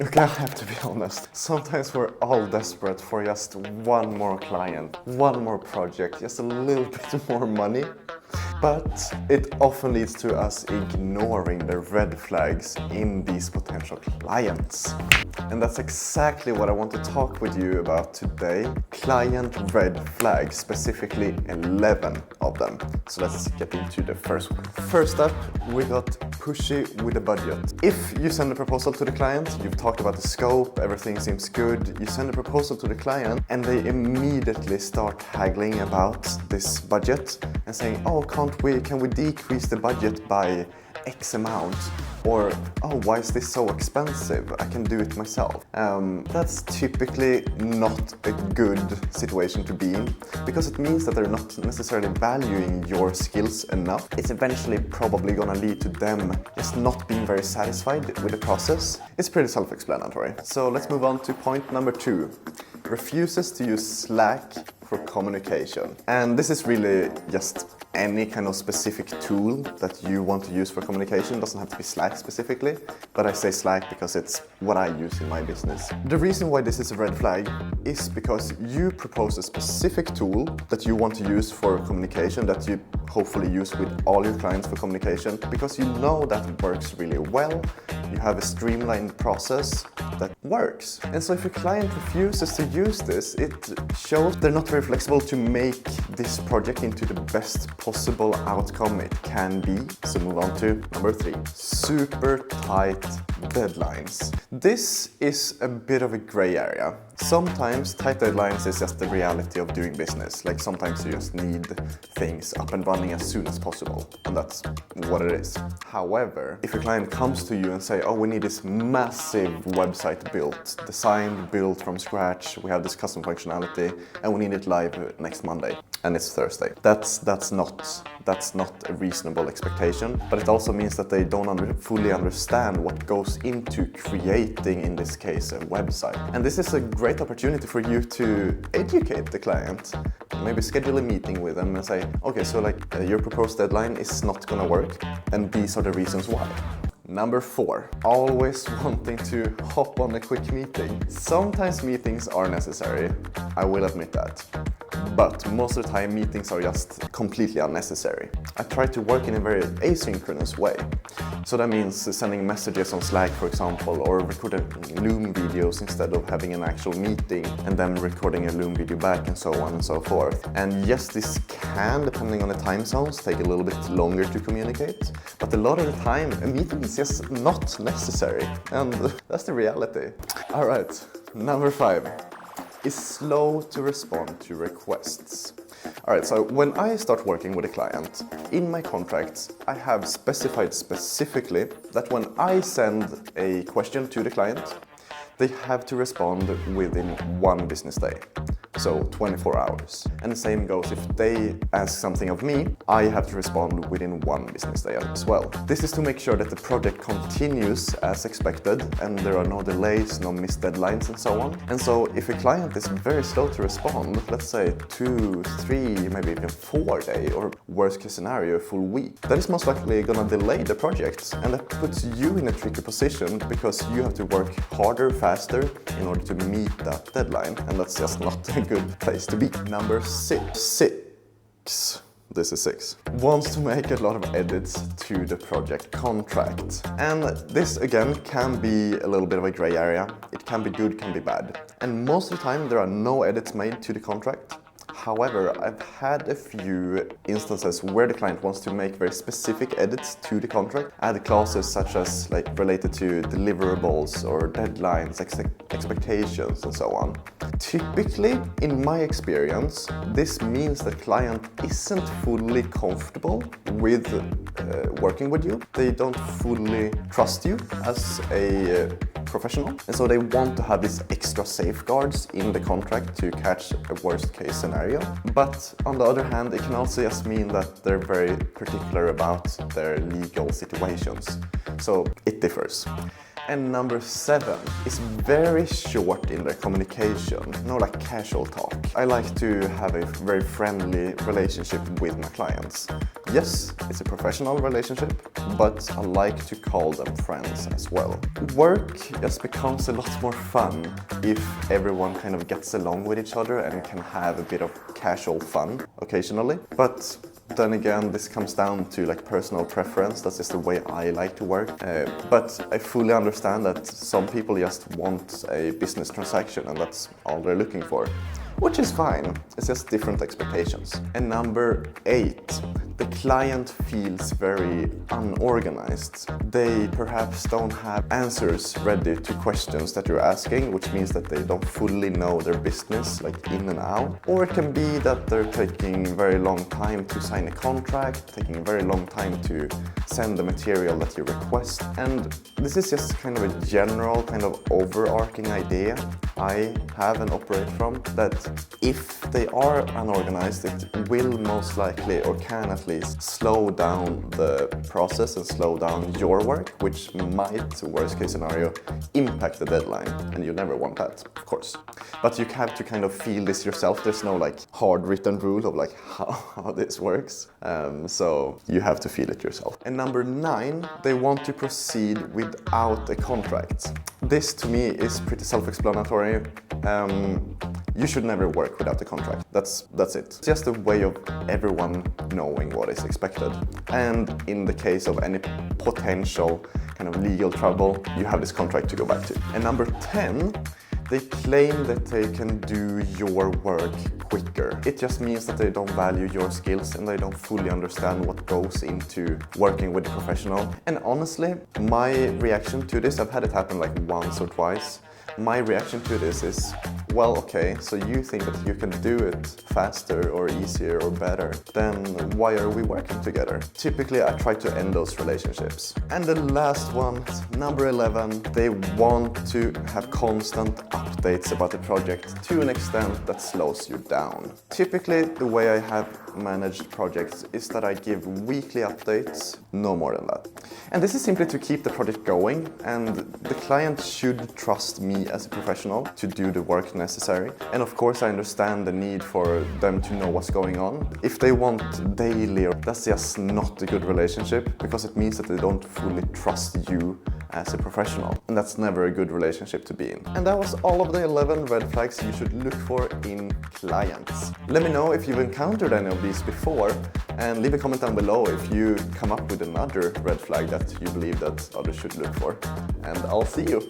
Okay, I have to be honest. Sometimes we're all desperate for just one more client, one more project, just a little bit more money. But it often leads to us ignoring the red flags in these potential clients. And that's exactly what I want to talk with you about today. Client red flags, specifically 11 of them. So let's get into the first one. First up, we got pushy with the budget. If you send a proposal to the client, you've talked about the scope, everything seems good, you send a proposal to the client and they immediately start haggling about this budget and saying, oh, can we decrease the budget by X amount? Or, oh, why is this so expensive? I can do it myself. That's typically not a good situation to be in, because it means that they're not necessarily valuing your skills enough. It's eventually probably gonna lead to them just not being very satisfied with the process. It's pretty self-explanatory. So let's move on to point number 2. Refuses to use Slack for communication. And this is really just any kind of specific tool that you want to use for communication. It doesn't have to be Slack specifically, but I say Slack because it's what I use in my business. The reason why this is a red flag is because you propose a specific tool that you want to use for communication, that you hopefully use with all your clients for communication, because you know that it works really well. You have a streamlined process that works. And so if your client refuses to use this, it shows they're not very flexible to make this project into the best possible outcome it can be. So move on to number 3. Super tight deadlines. This is a bit of a gray area. Sometimes tight deadlines is just the reality of doing business. Like sometimes you just need things up and running as soon as possible, and that's what it is. However, if a client comes to you and say, oh, we need this massive website built, designed, built from scratch, we have this custom functionality, and we need it live next Monday, and it's Thursday. That's not a reasonable expectation, but it also means that they don't fully understand what goes into creating, in this case, a website. And this is a great opportunity for you to educate the client. Maybe schedule a meeting with them and say, okay, so your proposed deadline is not gonna work, and these are the reasons why. Number 4, always wanting to hop on a quick meeting. Sometimes meetings are necessary, I will admit that. But most of the time meetings are just completely unnecessary. I try to work in a very asynchronous way. So that means sending messages on Slack, for example, or recording Loom videos instead of having an actual meeting and then recording a Loom video back, and so on and so forth. And yes, this can, depending on the time zones, take a little bit longer to communicate. But a lot of the time, a meeting is just not necessary. And that's the reality. All right, number 5. Is slow to respond to requests. Alright, so when I start working with a client, in my contracts, I have specified specifically that when I send a question to the client, they have to respond within 1 business day. So 24 hours. And the same goes if they ask something of me, I have to respond within 1 business day as well. This is to make sure that the project continues as expected and there are no delays, no missed deadlines and so on. And so if a client is very slow to respond, let's say 2, 3, maybe even 4 days, or worst case scenario, a full week, that is most likely gonna delay the project, and that puts you in a tricky position because you have to work harder, faster in order to meet that deadline, and that's just not a good place to be. Number 6. This is 6. Wants to make a lot of edits to the project contract. And this again can be a little bit of a gray area. It can be good, can be bad. And most of the time there are no edits made to the contract. However, I've had a few instances where the client wants to make very specific edits to the contract, add clauses such as related to deliverables or deadlines, expectations and so on. Typically, in my experience, this means that client isn't fully comfortable with working with you. They don't fully trust you as a professional, and so they want to have these extra safeguards in the contract to catch a worst case scenario. But on the other hand, it can also just mean that they're very particular about their legal situations. So it differs. And number 7 is very short in their communication, no like casual talk. I like to have a very friendly relationship with my clients. Yes, it's a professional relationship, but I like to call them friends as well. Work just becomes a lot more fun if everyone kind of gets along with each other and can have a bit of casual fun occasionally. But then again, this comes down to like personal preference. That's just the way I like to work. But I fully understand that some people just want a business transaction and that's all they're looking for, which is fine. It's just different expectations. And number 8, the client feels very unorganized. They perhaps don't have answers ready to questions that you're asking, which means that they don't fully know their business, like in and out. Or it can be that they're taking a very long time to sign a contract, taking a very long time to send the material that you request. And this is just kind of a general, kind of overarching idea I have and operate from, that if they are unorganized, it will most likely, or can at least, slow down the process and slow down your work, which might, worst case scenario, impact the deadline. And you never want that, of course. But you have to kind of feel this yourself. There's no like hard written rule of like how this works. So you have to feel it yourself. And number 9, they want to proceed without a contract. This to me is pretty self-explanatory. You should never work without a contract. That's it. It's just a way of everyone knowing what is expected. And in the case of any potential kind of legal trouble, you have this contract to go back to. And number 10, they claim that they can do your work quicker. It just means that they don't value your skills and they don't fully understand what goes into working with a professional. And honestly, my reaction to this, I've had it happen like once or twice. My reaction to this is, well, okay, so you think that you can do it faster or easier or better, then why are we working together? Typically, I try to end those relationships. And the last one, number 11, they want to have constant updates about the project to an extent that slows you down. Typically, the way I have managed projects is that I give weekly updates, no more than that. And this is simply to keep the project going, and the client should trust me as a professional to do the work necessary. And of course, I understand the need for them to know what's going on. If they want daily, that's just not a good relationship, because it means that they don't fully trust you as a professional. And that's never a good relationship to be in. And that was all of the 11 red flags you should look for in clients. Let me know if you've encountered any of these before, and leave a comment down below if you come up with another red flag that you believe that others should look for. And I'll see you.